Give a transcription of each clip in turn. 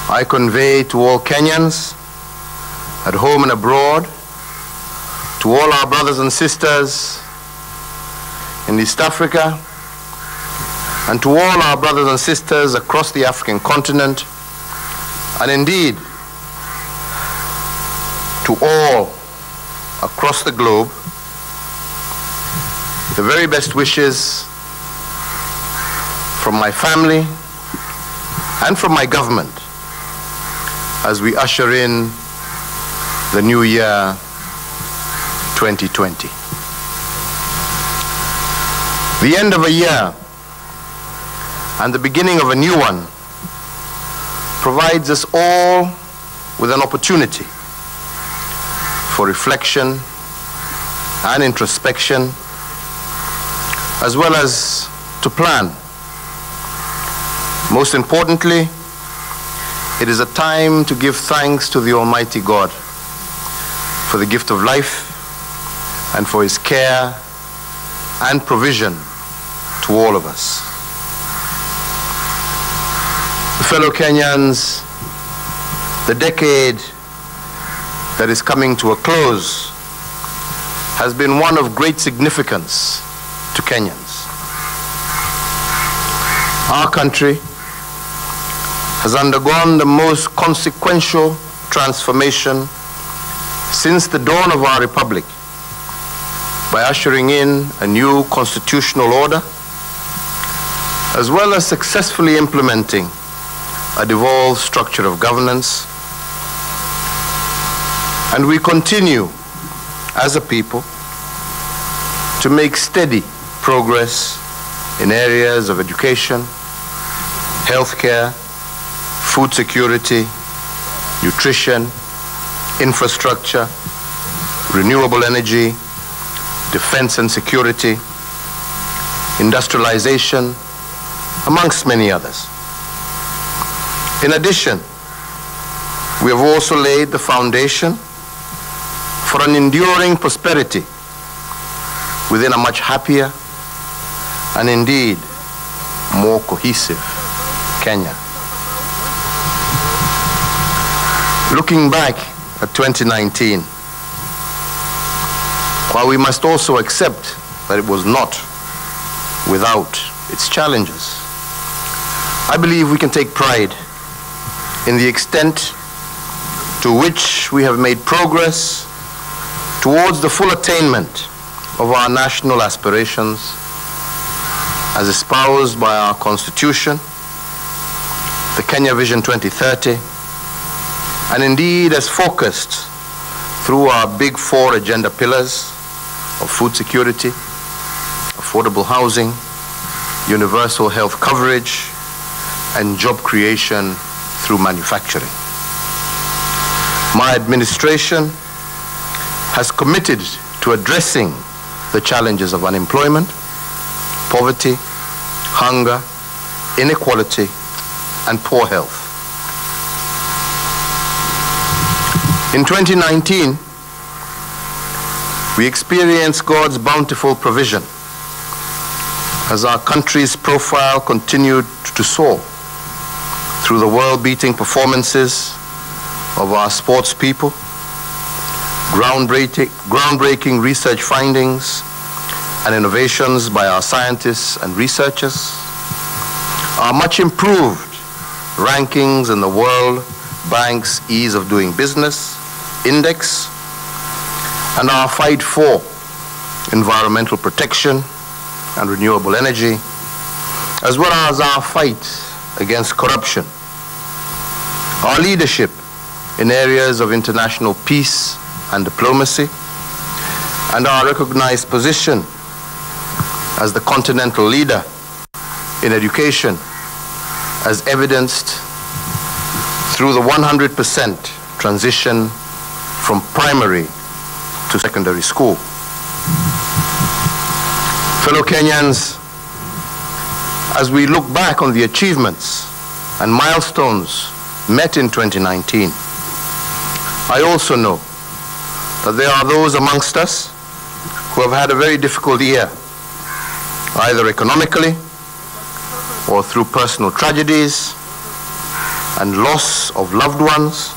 I convey to all Kenyans, at home and abroad, to all our brothers and sisters in East Africa, and to all our brothers and sisters across the African continent, and indeed to all across the globe, the very best wishes from my family and from my government as we usher in the new year 2020. The end of a year and the beginning of a new one provides us all with an opportunity for reflection and introspection, as well as to plan. Most importantly, it is a time to give thanks to the Almighty God for the gift of life and for His care and provision to all of us. Fellow Kenyans, the decade that is coming to a close has been one of great significance to Kenyans. Our country has undergone the most consequential transformation since the dawn of our republic by ushering in a new constitutional order, as well as successfully implementing a devolved structure of governance. And we continue as a people to make steady progress in areas of education, healthcare, food security, nutrition, infrastructure, renewable energy, defense and security, industrialization, amongst many others. In addition, we have also laid the foundation for an enduring prosperity within a much happier and indeed more cohesive Kenya. Looking back at 2019, while we must also accept that it was not without its challenges, I believe we can take pride in the extent to which we have made progress towards the full attainment of our national aspirations as espoused by our Constitution, the Kenya Vision 2030, and indeed as focused through our big four agenda pillars of food security, affordable housing, universal health coverage, and job creation through manufacturing. My administration has committed to addressing the challenges of unemployment, poverty, hunger, inequality, and poor health. In 2019, we experienced God's bountiful provision as our country's profile continued to soar through the world-beating performances of our sports people, groundbreaking research findings and innovations by our scientists and researchers, our much improved rankings in the World Bank's Ease of Doing Business Index, and our fight for environmental protection and renewable energy, as well as our fight against corruption, our leadership in areas of international peace and diplomacy, and our recognized position as the continental leader in education, as evidenced through the 100% transition from primary to secondary school. Fellow Kenyans, as we look back on the achievements and milestones met in 2019, I also know that there are those amongst us who have had a very difficult year, either economically or through personal tragedies and loss of loved ones,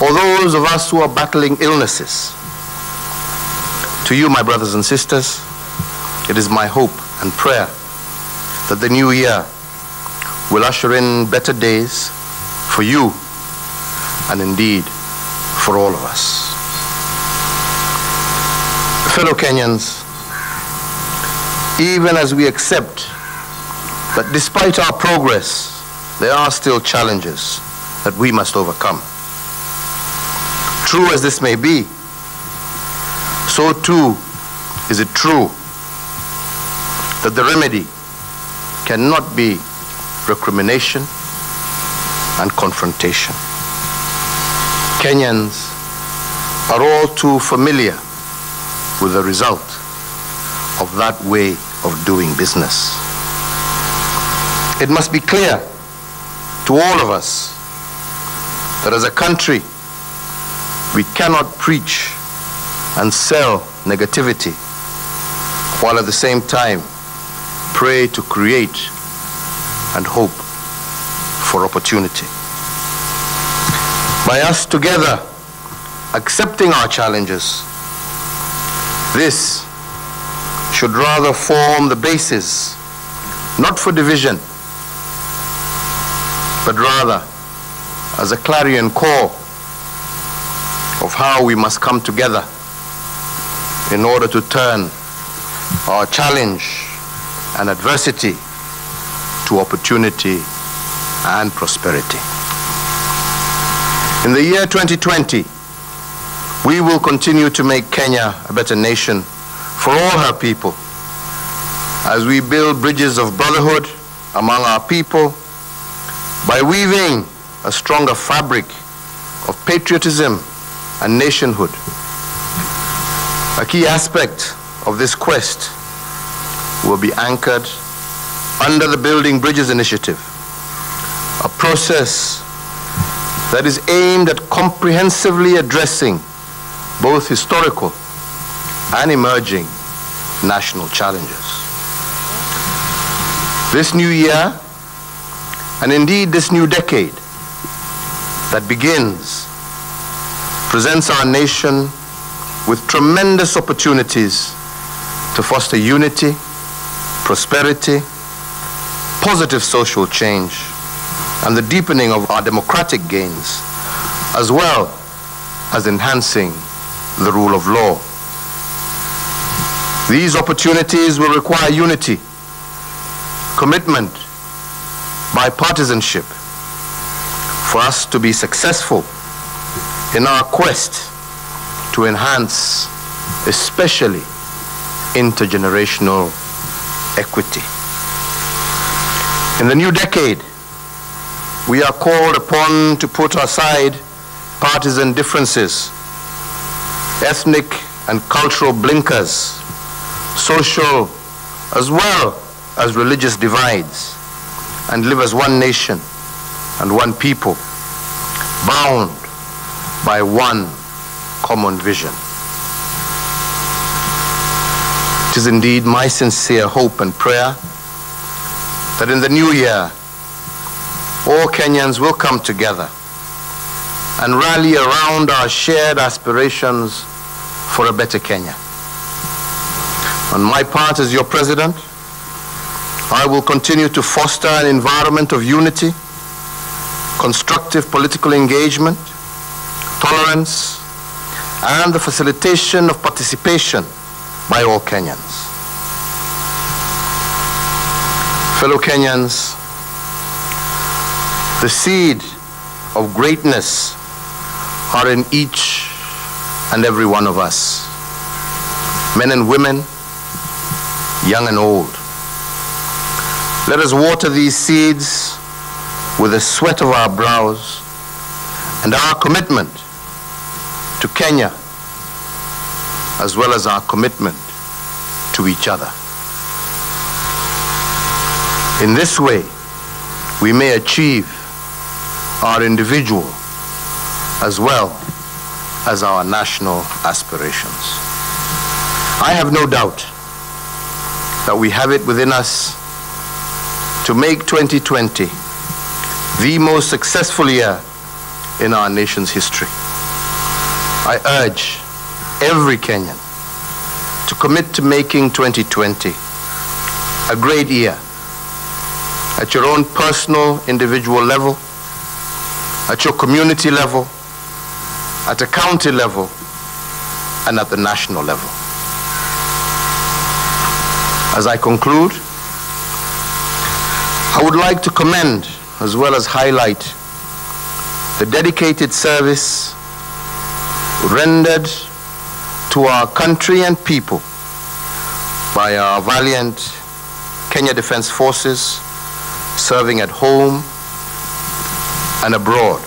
or those of us who are battling illnesses. To you, my brothers and sisters, it is my hope and prayer that the new year will usher in better days for you and indeed for all of us. Fellow Kenyans, even as we accept that despite our progress, there are still challenges that we must overcome. True as this may be, so too is it true that the remedy cannot be recrimination and confrontation. Kenyans are all too familiar with the result of that way of doing business. It must be clear to all of us that as a country, we cannot preach and sell negativity while at the same time pray to create and hope for opportunity. By us together accepting our challenges, this should rather form the basis, not for division, but rather as a clarion call of how we must come together in order to turn our challenge and adversity to opportunity and prosperity. In the year 2020, we will continue to make Kenya a better nation for all her people as we build bridges of brotherhood among our people by weaving a stronger fabric of patriotism and nationhood. A key aspect of this quest will be anchored under the Building Bridges Initiative, a process that is aimed at comprehensively addressing both historical and emerging national challenges. This new year, and indeed this new decade that begins, presents our nation with tremendous opportunities to foster unity, prosperity, positive social change, and the deepening of our democratic gains, as well as enhancing the rule of law. These opportunities will require unity, commitment, bipartisanship for us to be successful in our quest to enhance especially intergenerational equity. In the new decade, we are called upon to put aside partisan differences, ethnic and cultural blinkers, social as well as religious divides, and live as one nation and one people, bound by one common vision. It is indeed my sincere hope and prayer that in the new year, all Kenyans will come together and rally around our shared aspirations for a better Kenya. On my part as your president, I will continue to foster an environment of unity, constructive political engagement, tolerance, and the facilitation of participation by all Kenyans. Fellow Kenyans, the seed of greatness are in each and every one of us, men and women, young and old. Let us water these seeds with the sweat of our brows and our commitment to Kenya, as well as our commitment to each other. In this way, we may achieve our individual as well as our national aspirations. I have no doubt that we have it within us to make 2020 the most successful year in our nation's history. I urge every Kenyan to commit to making 2020 a great year at your own personal, individual level, at your community level, at a county level, and at the national level. As I conclude, I would like to commend as well as highlight the dedicated service rendered to our country and people by our valiant Kenya Defense Forces serving at home and abroad.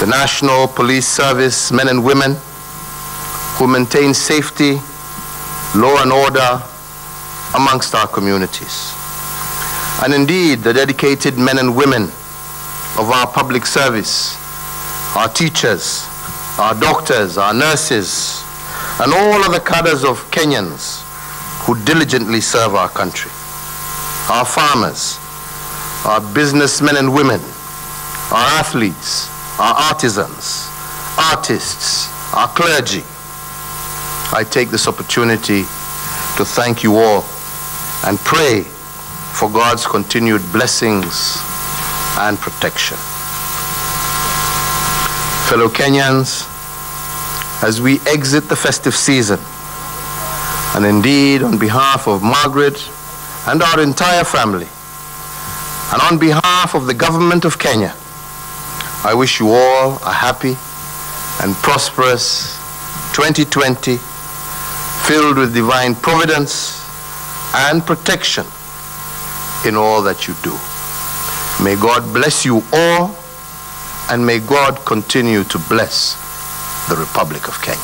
The National Police Service men and women who maintain safety, law and order amongst our communities. And indeed, the dedicated men and women of our public service, our teachers, our doctors, our nurses, and all other cadres of Kenyans who diligently serve our country. Our farmers, our businessmen and women, our athletes, our artisans, artists, our clergy. I take this opportunity to thank you all and pray for God's continued blessings and protection. Fellow Kenyans, as we exit the festive season, and indeed on behalf of Margaret and our entire family, and on behalf of the government of Kenya, I wish you all a happy and prosperous 2020, filled with divine providence and protection in all that you do. May God bless you all, and may God continue to bless the Republic of Kenya.